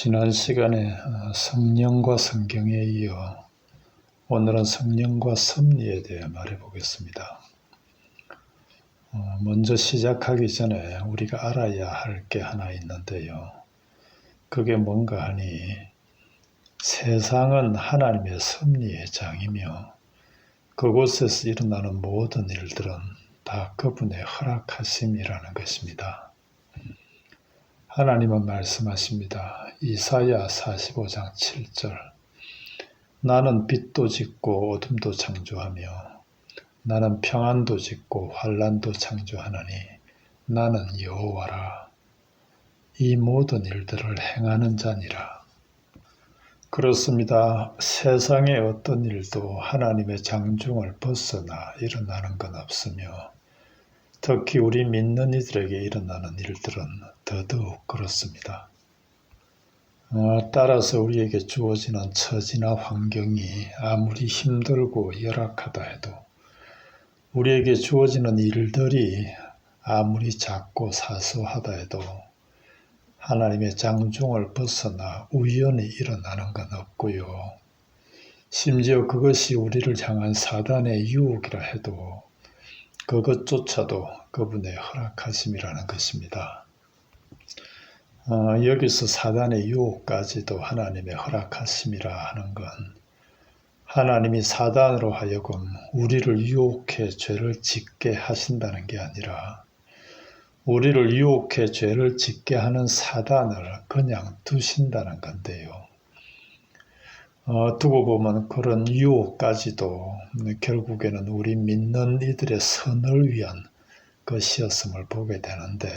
지난 시간에 성령과 성경에 이어 오늘은 성령과 섭리에 대해 말해보겠습니다. 먼저 시작하기 전에 우리가 알아야 할 게 하나 있는데요. 그게 뭔가 하니 세상은 하나님의 섭리의 장이며 그곳에서 일어나는 모든 일들은 다 그분의 허락하심이라는 것입니다. 하나님은 말씀하십니다. 이사야 45장 7절 나는 빛도 짓고 어둠도 창조하며 나는 평안도 짓고 환난도 창조하나니 나는 여호와라. 이 모든 일들을 행하는 자니라. 그렇습니다. 세상의 어떤 일도 하나님의 장중을 벗어나 일어나는 건 없으며 특히 우리 믿는 이들에게 일어나는 일들은 더더욱 그렇습니다. 따라서 우리에게 주어지는 처지나 환경이 아무리 힘들고 열악하다 해도 우리에게 주어지는 일들이 아무리 작고 사소하다 해도 하나님의 장중을 벗어나 우연히 일어나는 건 없고요. 심지어 그것이 우리를 향한 사단의 유혹이라 해도 그것조차도 그분의 허락하심이라는 것입니다. 여기서 사단의 유혹까지도 하나님의 허락하심이라 하는 건 하나님이 사단으로 하여금 우리를 유혹해 죄를 짓게 하신다는 게 아니라 우리를 유혹해 죄를 짓게 하는 사단을 그냥 두신다는 건데요. 두고 보면 그런 유혹까지도 결국에는 우리 믿는 이들의 선을 위한 것이었음을 보게 되는데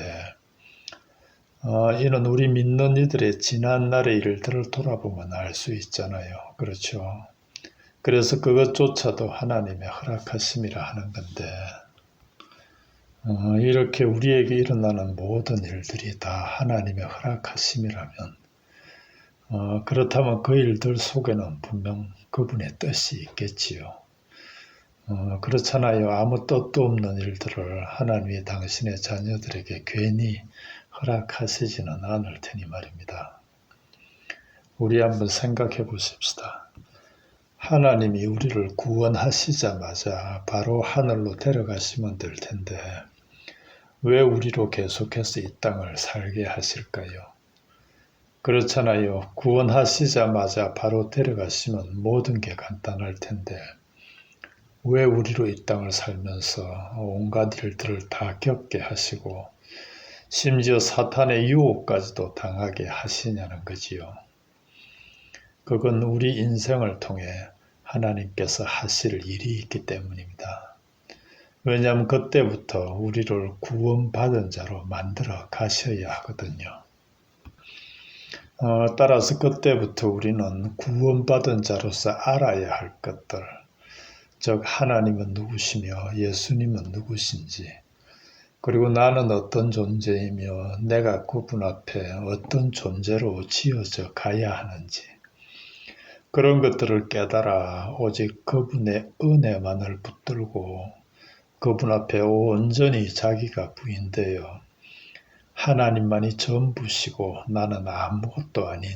이는 우리 믿는 이들의 지난날의 일들을 돌아보면 알 수 있잖아요. 그렇죠? 그래서 그것조차도 하나님의 허락하심이라 하는 건데 이렇게 우리에게 일어나는 모든 일들이 다 하나님의 허락하심이라면 그렇다면 그 일들 속에는 분명 그분의 뜻이 있겠지요. 그렇잖아요. 아무 뜻도 없는 일들을 하나님이 당신의 자녀들에게 괜히 허락하시지는 않을 테니 말입니다. 우리 한번 생각해 보십시다. 하나님이 우리를 구원하시자마자 바로 하늘로 데려가시면 될 텐데 왜 우리로 계속해서 이 땅을 살게 하실까요? 그렇잖아요. 구원하시자마자 바로 데려가시면 모든 게 간단할 텐데 왜 우리로 이 땅을 살면서 온갖 일들을 다 겪게 하시고 심지어 사탄의 유혹까지도 당하게 하시냐는 거지요. 그건 우리 인생을 통해 하나님께서 하실 일이 있기 때문입니다. 왜냐하면 그때부터 우리를 구원받은 자로 만들어 가셔야 하거든요. 따라서 그때부터 우리는 구원받은 자로서 알아야 할 것들, 즉 하나님은 누구시며 예수님은 누구신지, 그리고 나는 어떤 존재이며 내가 그분 앞에 어떤 존재로 지어져 가야 하는지 그런 것들을 깨달아 오직 그분의 은혜만을 붙들고 그분 앞에 온전히 자기가 부인되어 하나님만이 전부시고 나는 아무것도 아닌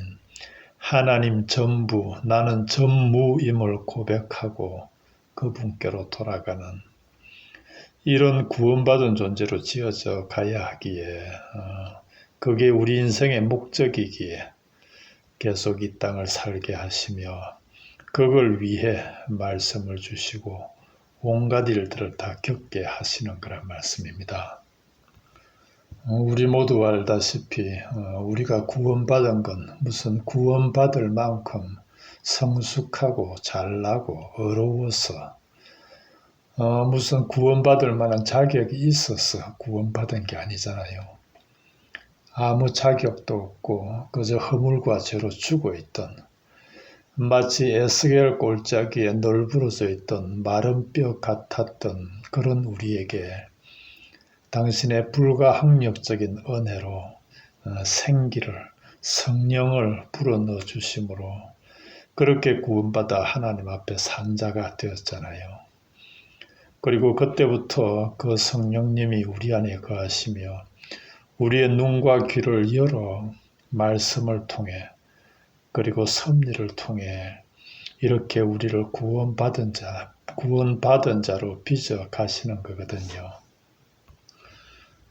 하나님 전부 나는 전무임을 고백하고 그분께로 돌아가는 이런 구원받은 존재로 지어져 가야 하기에 그게 우리 인생의 목적이기에 계속 이 땅을 살게 하시며 그걸 위해 말씀을 주시고 온갖 일들을 다 겪게 하시는 거란 말씀입니다. 우리 모두 알다시피 우리가 구원받은 건 무슨 구원받을 만큼 성숙하고 잘나고 어려워서 무슨 구원받을 만한 자격이 있어서 구원받은 게 아니잖아요. 아무 자격도 없고 그저 허물과 죄로 죽어있던 마치 에스겔 골짜기에 널브러져 있던 마른 뼈 같았던 그런 우리에게 당신의 불가항력적인 은혜로 생기를 성령을 불어넣어 주심으로 그렇게 구원받아 하나님 앞에 산 자가 되었잖아요. 그리고 그때부터 그 성령님이 우리 안에 거하시며 우리의 눈과 귀를 열어 말씀을 통해 그리고 섭리를 통해 이렇게 우리를 구원받은 자로 빚어 가시는 거거든요.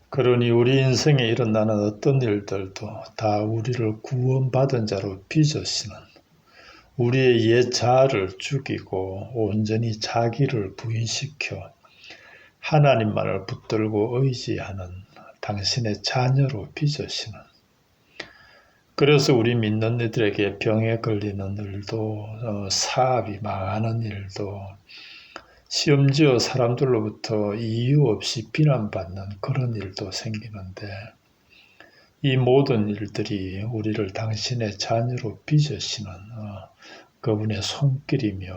그러니 우리 인생에 일어나는 어떤 일들도 다 우리를 구원받은 자로 빚으시는, 우리의 옛 자아를 죽이고 온전히 자기를 부인시켜 하나님만을 붙들고 의지하는 당신의 자녀로 빚으시는, 그래서 우리 믿는 이들에게 병에 걸리는 일도, 사업이 망하는 일도, 심지어 사람들로부터 이유 없이 비난받는 그런 일도 생기는데, 이 모든 일들이 우리를 당신의 자녀로 빚으시는 그분의 손길이며,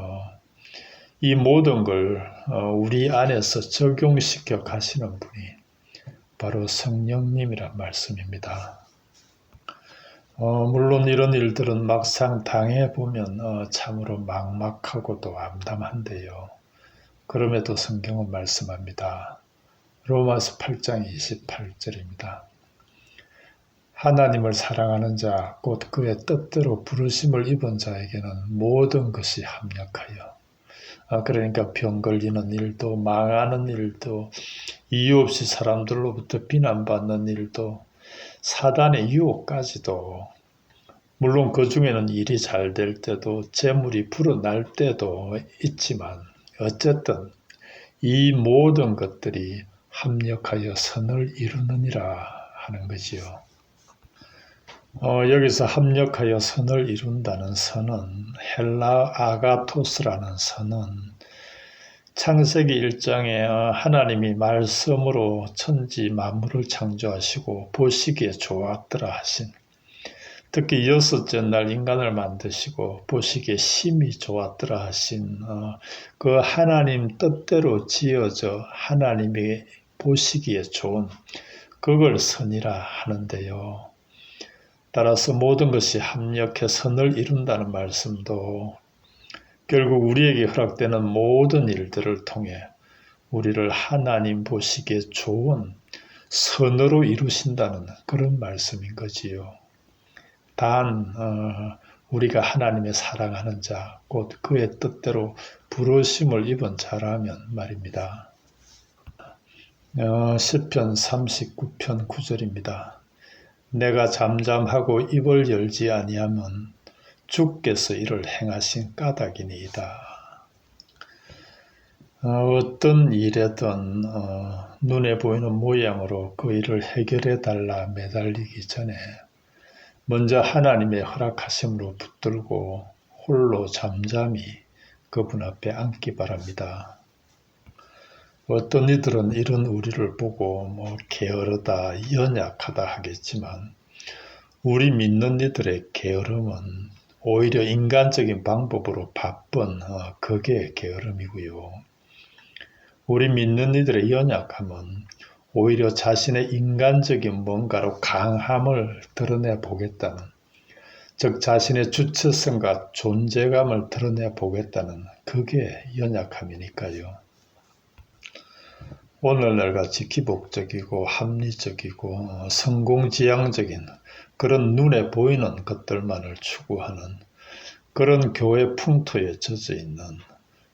이 모든 걸 우리 안에서 적용시켜 가시는 분이 바로 성령님이란 말씀입니다. 물론 이런 일들은 막상 당해보면 참으로 막막하고도 암담한데요. 그럼에도 성경은 말씀합니다. 로마서 8장 28절입니다. 하나님을 사랑하는 자, 곧 그의 뜻대로 부르심을 입은 자에게는 모든 것이 합력하여, 그러니까 병 걸리는 일도, 망하는 일도, 이유 없이 사람들로부터 비난받는 일도, 사단의 유혹까지도, 물론 그 중에는 일이 잘 될 때도, 재물이 불어날 때도 있지만, 어쨌든 이 모든 것들이 합력하여 선을 이루느니라 하는 거지요. 여기서 합력하여 선을 이룬다는 선은, 헬라 아가토스라는 선은 창세기 1장에 하나님이 말씀으로 천지 만물을 창조하시고 보시기에 좋았더라 하신, 특히 여섯째 날 인간을 만드시고 보시기에 심히 좋았더라 하신 그 하나님 뜻대로 지어져 하나님이 보시기에 좋은 그걸 선이라 하는데요. 따라서 모든 것이 합력해 선을 이룬다는 말씀도 결국 우리에게 허락되는 모든 일들을 통해 우리를 하나님 보시기에 좋은 선으로 이루신다는 그런 말씀인 거지요. 단 우리가 하나님의 사랑하는 자, 곧 그의 뜻대로 부르심을 입은 자라면 말입니다. 시편 39편 9절입니다. 내가 잠잠하고 입을 열지 아니하면 주께서 이를 행하신 까닭이니이다. 어떤 일에든 눈에 보이는 모양으로 그 일을 해결해 달라 매달리기 전에 먼저 하나님의 허락하심으로 붙들고 홀로 잠잠히 그분 앞에 앉기 바랍니다. 어떤 이들은 이런 우리를 보고 게으르다, 연약하다 하겠지만, 우리 믿는 이들의 게으름은 오히려 인간적인 방법으로 바쁜 그게 게으름이고요. 우리 믿는 이들의 연약함은 오히려 자신의 인간적인 뭔가로 강함을 드러내 보겠다는, 즉 자신의 주체성과 존재감을 드러내 보겠다는 그게 연약함이니까요. 오늘날같이 기복적이고 합리적이고 성공지향적인 그런 눈에 보이는 것들만을 추구하는 그런 교회 풍토에 젖어 있는,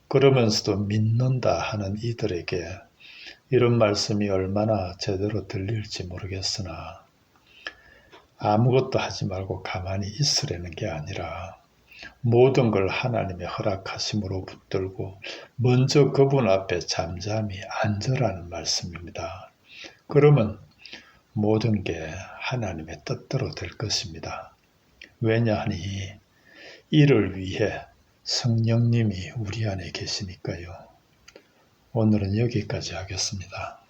그러면서도 믿는다 하는 이들에게 이런 말씀이 얼마나 제대로 들릴지 모르겠으나, 아무것도 하지 말고 가만히 있으려는 게 아니라 모든 걸 하나님의 허락하심으로 붙들고 먼저 그분 앞에 잠잠히 앉으라는 말씀입니다. 그러면 모든 게 하나님의 뜻대로 될 것입니다. 왜냐하니 이를 위해 성령님이 우리 안에 계시니까요. 오늘은 여기까지 하겠습니다.